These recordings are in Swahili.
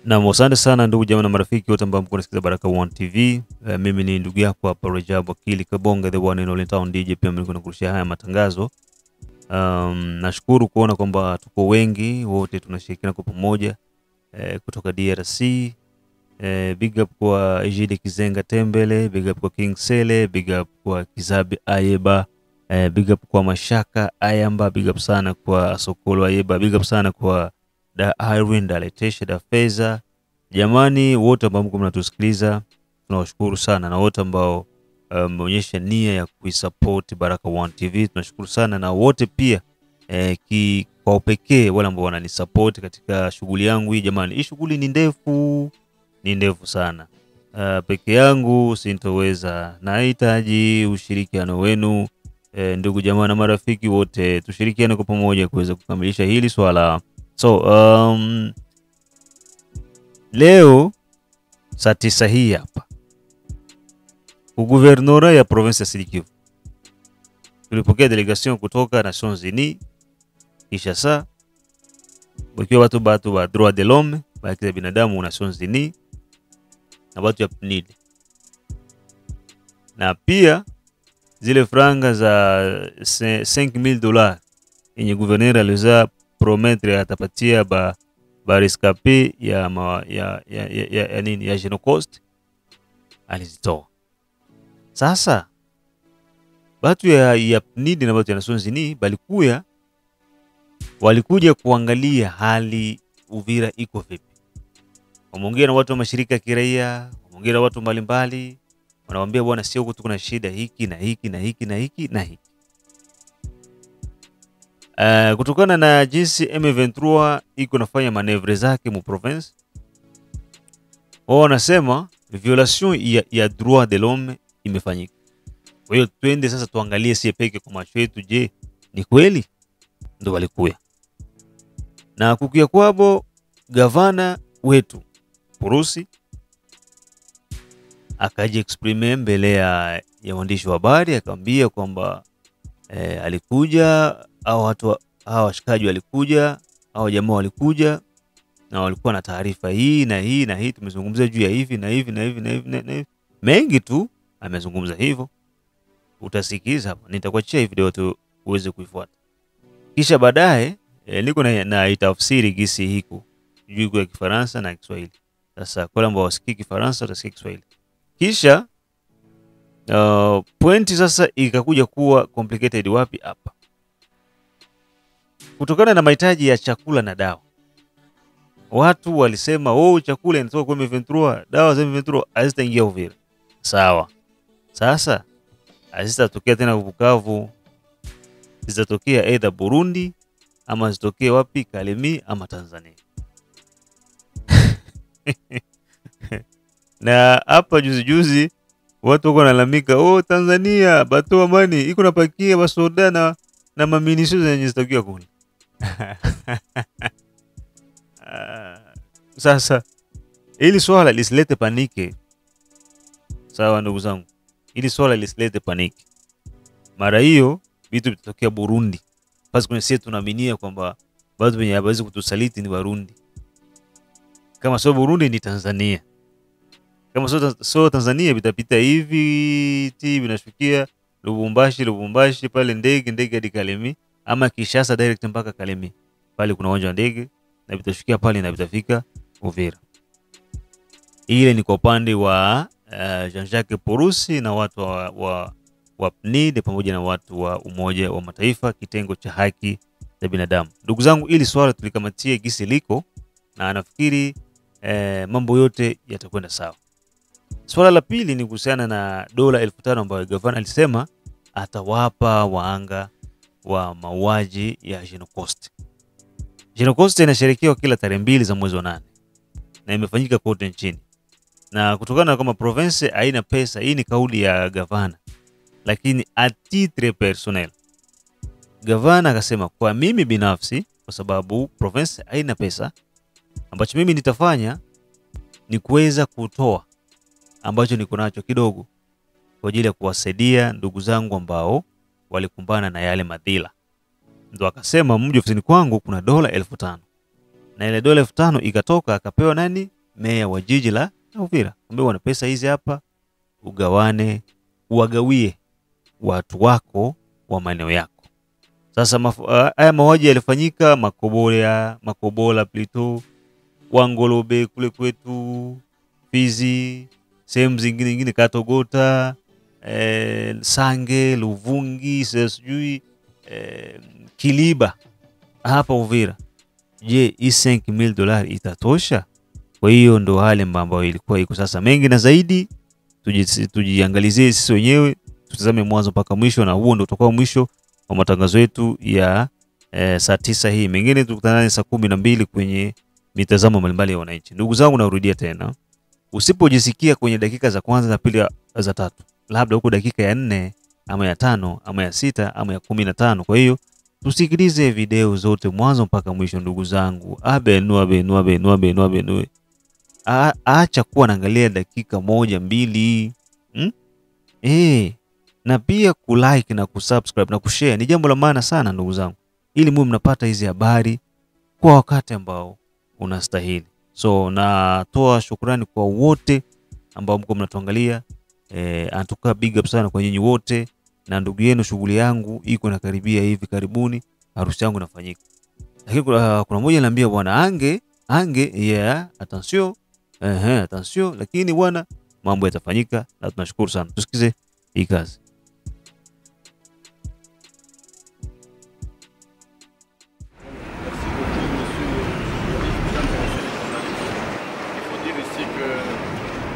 Na asante sana ndugu jamaa na marafiki wote ambao mko nasikiliza Baraka1 TV. Mimi ni ndugu yako hapa Rajab Akili Kabonga, the one in all town DJ, pia mimi nakurushia haya matangazo. Nashukuru kuona kwamba tuko wengi wote tunashirikiana kwa pamoja kutoka DRC. Big up kwa Ejide Kizenga Tembele, big up kwa King Sele, big up kwa Kizabi Ayeba, big up kwa Mashaka Ayamba, big up sana kwa Sokolo Ayeba, big up sana kwa Da Irene, Da Letesha, Da Feza. Jamani wote ambao mko mnatusikiliza tunawashukuru sana, na wote ambao mmeonyesha nia ya kuisupport Baraka1 TV tunashukuru sana, na wote pia kwa pekee wale ambao wananisupport katika shughuli yangu hii. Jamani, hii shughuli ni ndefu sana. Peke yangu sintoweza, nahitaji ushirikiano wenu ndugu jamaa na marafiki wote, tushirikiane kwa pamoja kuweza kukamilisha hili swala. So leo saa 9 hii hapa guvernora ya province ya Sud Kivu tulipokea delegation kutoka Nations Unies Kinshasa, wakiwa watu wa droit de l'homme, haki za binadamu, Nations Unies na watu ya PNID, na pia zile franga za $5,000 yenye gouverneur aliweza promettre atapatia ba rescapé ya nini ya Genocost alizitoa. Sasa watu ya PNID na watu ya Nations Unies walikuja kuangalia hali Uvira iko vipi. Wameongea na watu wa mashirika ya kiraia, wameongea na watu mbalimbali, wanawaambia bwana, sio huko tuko na shida hiki na hiki na hiki na hiki na hiki. Kutokana na jinsi M23 iko nafanya manevre zake mu province, wao wanasema violation ya droit de l'homme imefanyika. Kwa hiyo twende sasa tuangalie si peke kwa macho yetu, je ni kweli? Ndio walikuya na kukia kwabo. Gavana wetu Purusi akaje exprime mbele ya waandishi wa habari, akamwambia kwamba alikuja au watu hao washikaji walikuja au jamaa walikuja na walikuwa na taarifa hii na hii na hii, tumezungumzia juu ya hivi na hivi na hivi na hivi na hivi, mengi tu amezungumza hivyo. Utasikiza hapa, nitakuachia hii video tu uweze kuifuata, kisha baadaye niko na itafsiri gisi hiko juu kwa Kifaransa na Kiswahili. Sasa kwa ambao wasikii Kifaransa utasikia Kiswahili, kisha pointi sasa ikakuja kuwa complicated wapi hapa. Kutokana na mahitaji ya chakula na dawa, watu walisema chakula inatoka kwa M23, dawa za M23 hazitaingia Uvira. Sawa. Sasa hazitatokea tena Bukavu, zitatokea either Burundi ama zitokee wapi, Kalemi ama Tanzania. Na hapa juzi watu wako wanalamika, Tanzania bato amani iko napakia basoda na maminisho zenye zitakiwa kule. Sasa ili swala lisilete panike, sawa ndugu zangu, ili swala lisilete panike, mara hiyo vitu vitatokea Burundi. Basi kuna sisi tunaaminia kwamba watu wenye hawezi kutusaliti ni Burundi. Kama sio Burundi ni Tanzania. Kama sio Tanzania vitapita hivi vinashukia Lubumbashi pale ndege hadi Kalemi, ama Kinshasa direct mpaka Kalemi. Pale kuna uwanja wa ndege na vitashukia pale na vitafika Uvira. Ile ni kwa upande wa Jean-Jacques Purusi na watu wa PNID pamoja na watu wa Umoja wa Mataifa kitengo cha haki za binadamu. Ndugu zangu, ili swala tulikamatie gisi liko, na nafikiri mambo yote yatakwenda sawa. Swala la pili ni kuhusiana na dola 5,000 ambayo gavana alisema atawapa waanga wa mauaji ya Genocost. Genocost inasherekewa kila tarehe 2 za mwezi wa 8 na imefanyika kote nchini. Na kutokana na kama province haina pesa, hii ni kauli ya gavana, lakini a titre personnel gavana akasema, kwa mimi binafsi, kwa sababu province haina pesa, ambacho mimi nitafanya ni kuweza kutoa ambacho niko nacho kidogo kwa ajili ya kuwasaidia ndugu zangu ambao walikumbana na yale madhila. Ndio akasema mje ofisini kwangu kuna dola 5,000. Na ile dola 5,000 ikatoka akapewa nani? meya wa jiji la Uvira. Ambaye wana pesa hizi hapa, uwagawie watu wako wa maeneo yako. Sasa haya mauaji yalifanyika Makobola Plito, Wangolobe kule kwetu, Fizi, sehemu zingine Katogota, Sange, Luvungi, sijui Kiliba hapa Uvira. Je, hii $5,000 itatosha? Kwa hiyo ndo hali ambayo ilikuwa iko sasa. Mengi na zaidi tujiangalizie sisi wenyewe, tutazame mwanzo mpaka mwisho, na huo ndo utakuwa mwisho wa matangazo yetu ya saa 9 hii. Mengine tukutana saa 12 kwenye mitazamo mbalimbali ya wananchi. Ndugu zangu, narudia tena, usipojisikia kwenye dakika za kwanza na pili za tatu, labda huko dakika ya 4 ama ya 5 ama ya 6 ama ya 15. Kwa hiyo tusikilize video zote mwanzo mpaka mwisho ndugu zangu. Abenu. Acha kuwa naangalia dakika 1 2. Na pia kulike na kusubscribe na kushare ni jambo la maana sana ndugu zangu, ili mwe mnapata hizi habari kwa wakati ambao unastahili. So natoa shukrani kwa wote ambao mko mnatuangalia. Anatuka big up sana kwa nyinyi wote, na ndugu yenu, shughuli yangu iko nakaribia hivi karibuni, harusi yangu inafanyika. Lakini kuna mmoja ananiambia bwana Ange, attention, lakini bwana mambo yatafanyika na tunashukuru sana. Tusikize hii kazi.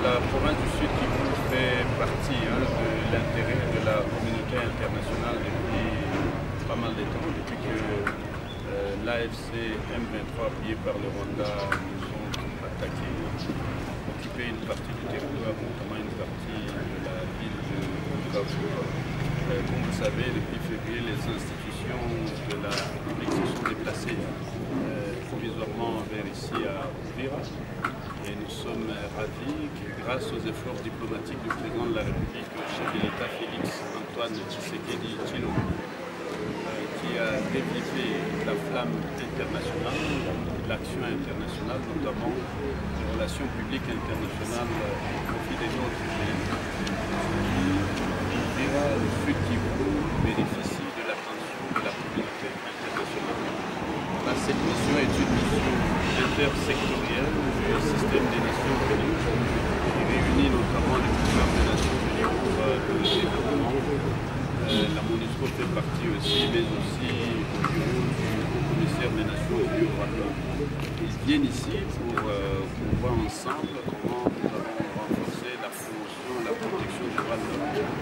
La province du Sud Kivu fait partie de l'intérêt de la communauté internationale depuis pas mal de temps, depuis que l'AFC M23 appuyé par le Rwanda nous ont attaqué, occupé une partie du territoire, notamment une partie de la ville de Bukavu. Comme vous savez, depuis février, les institutions de la République se sont déplacées provisoirement vers ici à Uvira. Et nous sommes ravis que grâce aux efforts diplomatiques du président de la République, chef de l'État Félix Antoine Tshisekedi Tshilombo, qui a développé la flamme internationale, l'action internationale, notamment les relations publiques internationales au profit des autres pays. Le Sud Kivu bénéficie de l'attention de la communauté internationale. Cette mission est une mission intersectorielle du système des Nations Unies qui réunit notamment les programmes des Nations Unies pour le développement. La MONUSCO fait partie aussi, mais aussi au bureau du commissaire des Nations Unies au Rwanda. Ils viennent ici pour voir ensemble comment nous avons renforcé la promotion, la protection des droits de l'homme.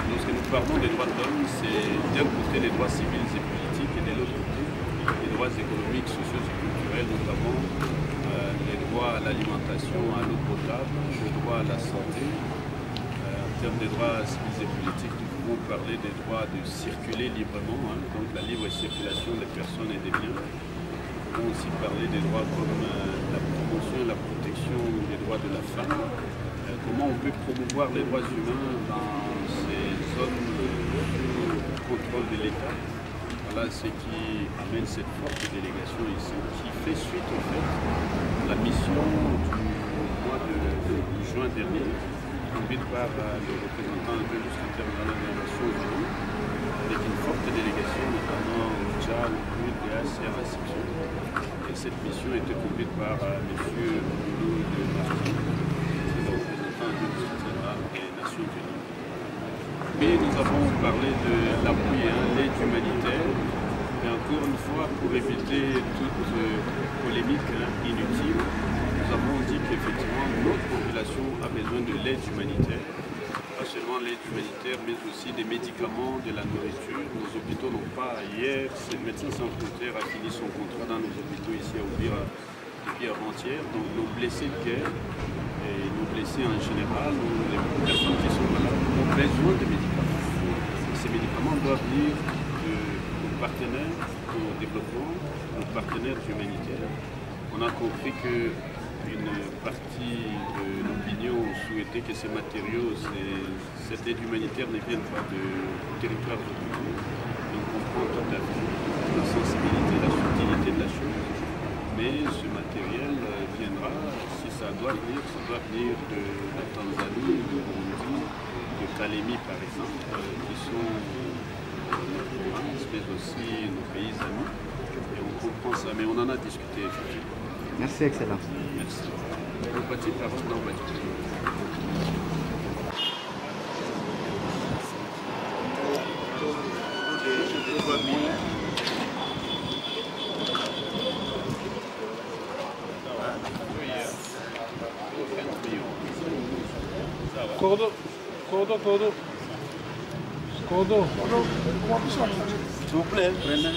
Lorsque nous parlons des droits de l'homme, c'est d'un côté les droits civils et politiques et de l'autre côté les droits économiques, sociaux et culturels, notamment les droits à l'alimentation, à l'eau potable, les droits à la santé. En termes des droits civils et politiques, nous pouvons parler des droits de circuler librement, donc la libre circulation des personnes et des biens. Nous pouvons aussi parler des droits comme la promotion et la protection des droits de la femme. Comment on peut promouvoir les droits humains dans ces zones de contrôle de l'État. Voilà ce qui amène cette forte délégation ici, qui fait suite au fait à la mission du mois de juin dernier, conduite par le représentant de l'Office international des Nations Unies, avec une forte délégation, notamment au Tchad, au Pérou, et à la section. Et cette mission était conduite par M. Boulou de Martin, le représentant de l'Office international des Nations Unies. Mais nous avons parlé de l'appui à l'aide humanitaire. Et encore une fois, pour éviter toute polémique inutile, nous avons dit qu'effectivement notre population a besoin de l'aide humanitaire. Pas seulement l'aide humanitaire, mais aussi des médicaments, de la nourriture. Nos hôpitaux n'ont pas. Hier, le Médecins Sans Frontières a fini son contrat dans nos hôpitaux ici à Uvira depuis avant-hier. Donc nos blessés de guerre et nos blessés en général, les personnes qui sont malades, ont besoin de médicaments. Ces médicaments doivent venir de nos partenaires au développement, nos partenaires humanitaires. On a compris qu'une partie de l'opinion souhaitait que ces matériaux, cette aide humanitaire ne vienne pas du territoire occupé. On comprend tout à fait la sensibilité, la subtilité de la chose. Mais ce matériel viendra, si ça doit venir de la Tanzanie, du Burundi, de Kalemi par exemple, qui sont nos provinces, mais aussi nos pays amis. Et on comprend ça, mais on en a discuté effectivement. Merci, Excellence. Merci. On va dire par exemple, on va dire. Cordo. S'il vous plaît, prenez.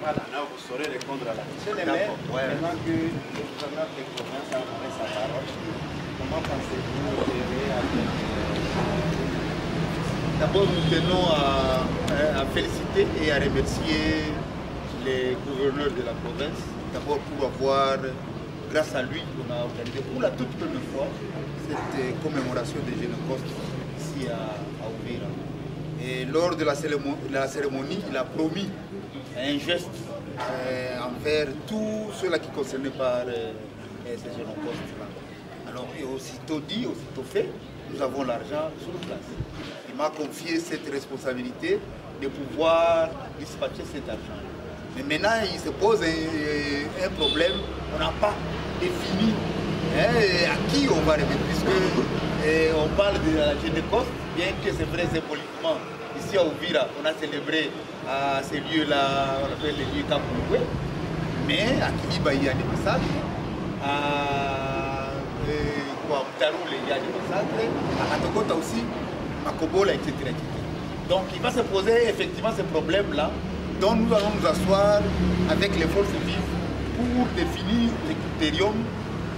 Voilà, là vous saurez répondre à la question. Maintenant que le gouverneur des provinces a donné sa parole, comment pensez-vous gérer avec... D'abord, nous tenons à féliciter et à remercier les gouverneurs de la province. D'abord pour avoir, grâce à lui, on a organisé pour la toute première fois cette commémoration des Génocostes ici à Uvira. Et lors de la cérémonie, il a promis un geste envers tous ceux-là qui sont concernés par ces Génocostes-là. Alors, et aussitôt dit, aussitôt fait, nous avons l'argent sur place. Il m'a confié cette responsabilité de pouvoir dispatcher cet argent. Mais maintenant, il se pose un problème, on n'a pas défini à qui on va remettre, puisque on parle de la Génécoste, bien que c'est vrai symboliquement, ici à Uvira, on a célébré à ces lieux-là, on appelle les lieux Kapouloué, mais à Kiliba, il y a des massacres, à Mtaroule, il y a des massacres, à Katokota aussi, Makobola, etc., etc. Donc il va se poser effectivement ce problème-là, dont nous allons nous asseoir avec les forces vives pour définir les critériums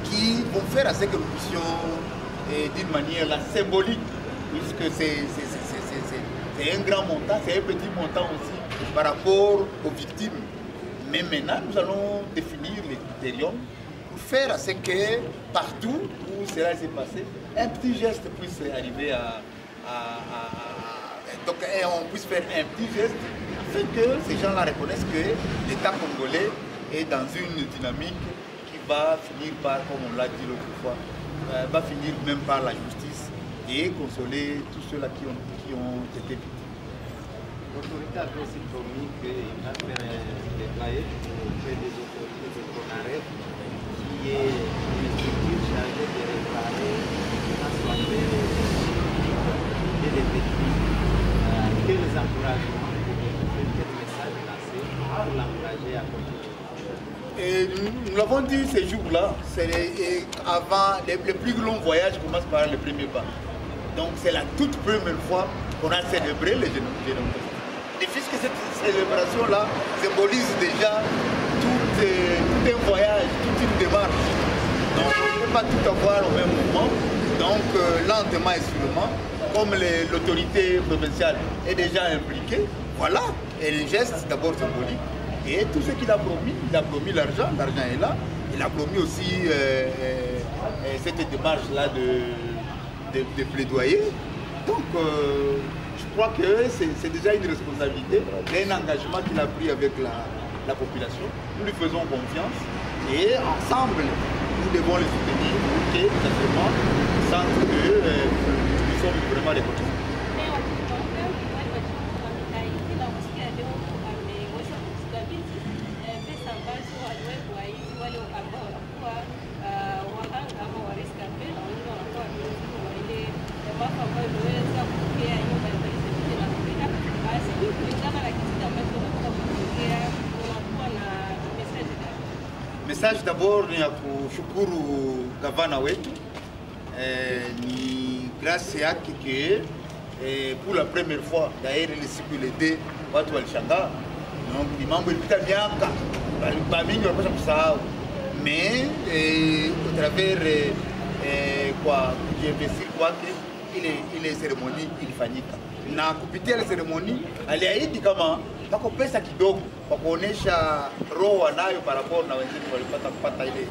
qui vont faire à ce que nous puissions, d'une manière symbolique, puisque c'est un grand montant, c'est un petit montant aussi par rapport aux victimes. Mais maintenant, nous allons définir les critériums pour faire à ce que partout où cela s'est passé, un petit geste puisse arriver donc on puisse faire un petit geste afin que ces gens-là reconnaissent que l'État congolais est dans une dynamique qui va finir par, comme on l'a dit l'autre fois, va finir même par la justice et consoler tous ceux-là qui ont été victimes. L'autorité a aussi promis qu'il va faire un plaidoyer auprès des autorités de Conaref qui est une structure chargée de réparer, transformer les victimes. Quels encouragements, quel message lancé pour l'encourager à continuer? Et nous l'avons dit ces jours-là, avant, les plus longs voyages commencent par le premier pas. Donc c'est la toute première fois qu'on a célébré les Génocostes. Et puisque cette célébration-là symbolise déjà tout un voyage, toute une démarche. Donc on ne peut pas tout avoir au même moment. Donc lentement et sûrement, comme l'autorité provinciale est déjà impliquée, voilà, et le geste d'abord symbolique. Et tout ce qu'il a promis, il a promis l'argent est là. Il a promis aussi cette démarche-là de plaidoyer. Donc je crois que c'est déjà une responsabilité, un engagement qu'il a pris avec la population. Nous lui faisons confiance et ensemble, nous devons les soutenir pour que, naturellement, sentent que nous sommes vraiment reconnaissants. Message d'abord ni ya kushukuru gavana wetu ni grâce yake que pour la première fois d'ailleurs ile siku ile de watu walishangaa, donc ni mambo ilipita miaka mingi walipasha kusahau, mais au travers kwa kujiinvestir kwake ile seremoni ilifanyika, na kupitia ile seremoni aliahidi kama wako pesa kidogo kwa kuonesha roho wanayo paraporo na wengine walipata kupata ile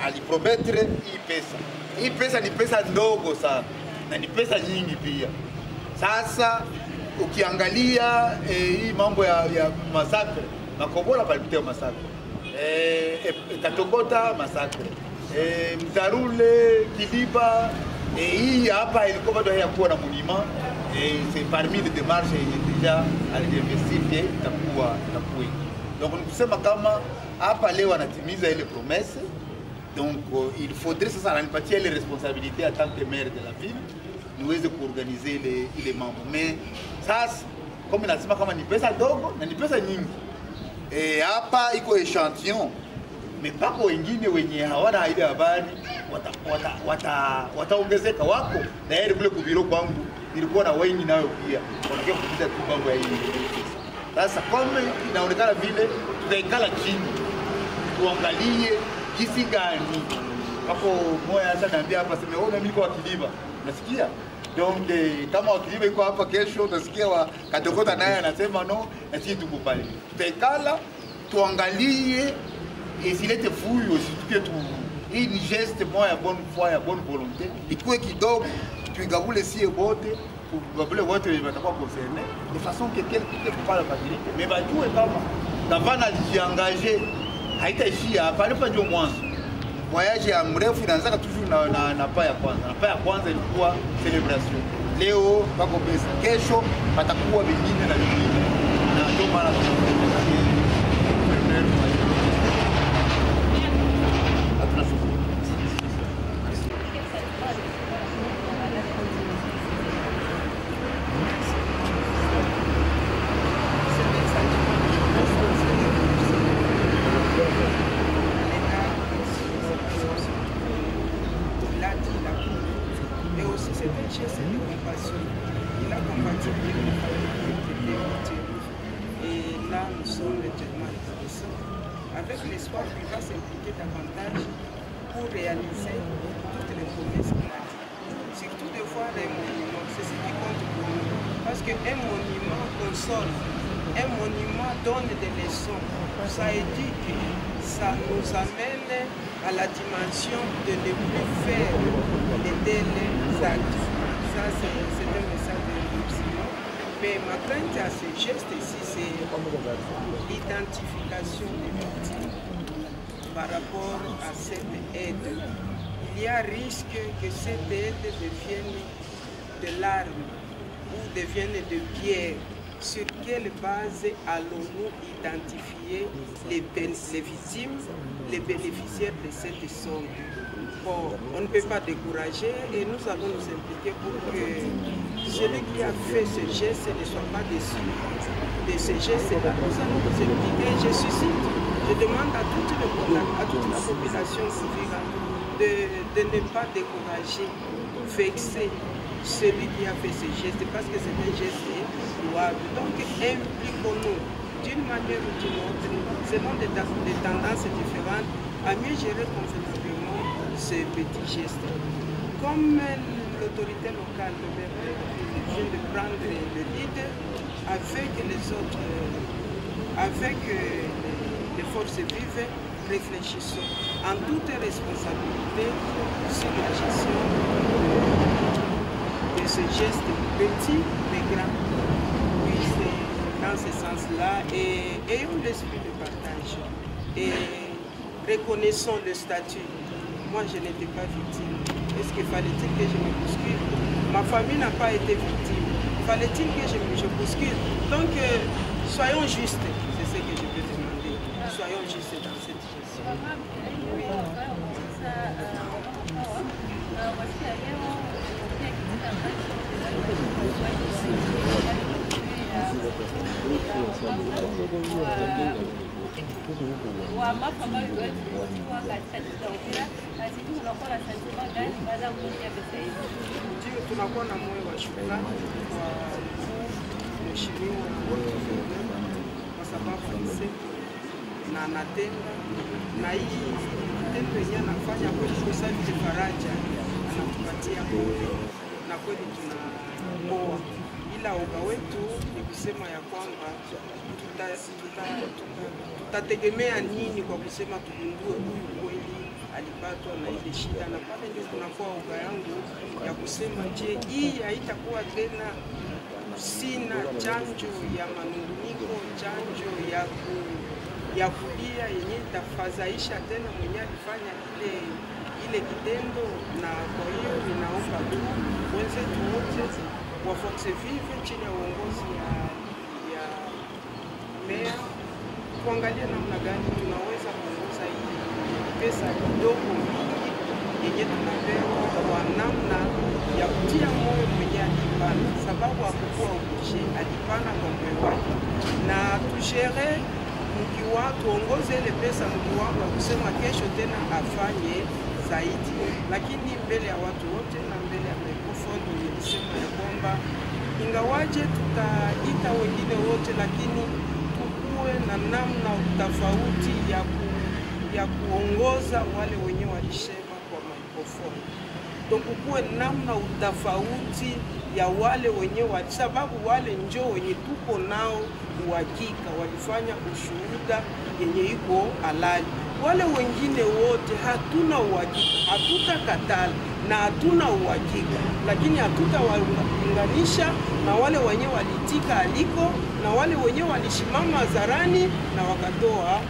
aliprometre hii pesa. Hii pesa ni pesa ndogo sana na ni pesa nyingi pia. Sasa ukiangalia hii mambo ya masakre, Makobola palipitia masakre, Katogota masakre, Mtarule, Kiliba, hii hapa ilikuwa bado hayakuwa na monument. C'est parmi les démarches déjà investir que itakuwa. Donc nikusema kama hapa leo anatimiza ile promesse. Donc il faudrait sasa ananipatia ile responsabilité en tant que maire de la ville niweze kuorganiser ile mambo. Mais sasa kama nasema kama ni pesa dogo na ni pesa nyingi. Hapa iko échantillon. Mais pako wengine wenye hawana ile habari wataongezeka wako na yeye kule kubiro kwangu nilikuwa na wengi nayo pia wanakia kupita tu mambo ya hii. Sasa kama inaonekana vile tutaikala chini tuangalie jinsi gani hapo moya sasa naambia hapa sema wewe mimi kwa Kiliba unasikia. Donc kama Kiliba iko hapa kesho utasikia wa Katokota naye anasema no na sisi tuko pale. Tutaikala tuangalie et s'il était fouille aussi que tout une geste moya bonne foi ya bonne volonté ikuwe kidogo tuigabule sie bote tugabule wote watakuwa concernés de façon que quelque part facilité mais bajue kama gavana alijiangaje haitaishia hapa alipo ndio mwanzo. Voyage ya mrefu inaanza toujours na pa ya kwanza. Na pa ya kwanza ilikuwa celebration. Leo pako pesa, kesho patakuwa vingine na vingine. Na ndio maana avec l'espoir qu'il va s'impliquer davantage pour réaliser toutes les promesses qu'il a dit. Surtout de voir les monuments, c'est ce qui compte pour nous. Parce qu'un monument console, un monument donne des leçons. Ça éduque, ça nous amène à la dimension de ne plus faire de tels actes. Ça, c'est un message de remerciement. Mais ma crainte à ce geste ici, c'est l'identification des victimes par rapport à cette aide. Il y a risque que cette aide devienne de l'arme ou devienne de pierre. Sur quelle base allons-nous identifier les victimes, les bénéficiaires de cette somme? Bon, on ne peut pas décourager et nous allons nous impliquer pour que celui qui a fait ce geste ne soit pas déçu de ce geste-là. Nous allons nous impliquer. Je demande à toute la population civile de ne pas décourager, vexer celui qui a fait ce geste parce que c'est un geste louable. Donc impliquons-nous d'une manière ou d'une autre, selon des tendances différentes, à mieux gérer convenablement ce petit geste. Comme l'autorité locale vient de prendre le lead avec les autres, avec les forces vives, réfléchissons en toute responsabilité sur la gestion de ce geste petit mais grand. Oui, c'est dans ce sens-là et ayons l'esprit de partage et reconnaissons le statut. Moi, je n'étais pas victime. Est-ce qu'il fallait-il que je me bouscule? Ma famille n'a pas été victime. Fallait-il que je me bouscule? Donc, soyons justes. C'est ce que je peux demander. Soyons justes dans cette gestion. Oui. Tunakuwa na moyo wa shukrani kwa mheshimiwa kwa sababu na anatenda na hii tendo yenyewe anafanya kweli kusaidia faraja, anatupatia moyo na kweli tunaoa ila uga wetu ni kusema ya kwamba tutategemea nini kwa kusema tugundue huyu kweli alipatwa na ile shida, na pale ndio kunakuwa uga yangu ya kusema je, hii haitakuwa tena sina chanjo ya manunguniko, chanjo ya kulia yenye itafadhaisha tena mwenye alifanya ile kitendo. Na kwa hiyo ninaomba tu wenzetu wote wa Force Vive chini ya uongozi ya meya kuangalia namna gani tunaweza kuongoza hii pesa kidogo mingi yenye tunapewa kwa namna ya kutia moyo mwenye alipana, sababu hakukuwa ukushe alipana kwa moyo wake, na tushere mkiwa tuongoze ile pesa mkiwango wa kusema kesho tena afanye zaidi, lakini mbele ya watu wote na mbele ya microphone nilisema ya kwamba ingawaje tutaita wengine wote, lakini tukuwe na namna tofauti ya kuongoza wale wenye walisema kwa microphone. Donc kuwe namna utafauti ya wale wenye sababu wale njo wenye tuko nao uhakika walifanya ushuhuda yenye iko halali. Wale wengine wote hatuna uhakika, hatutakatala na hatuna uhakika, lakini hatutawaunganisha na wale wenye walitika aliko na wale wenye walishimama hadharani na wakatoa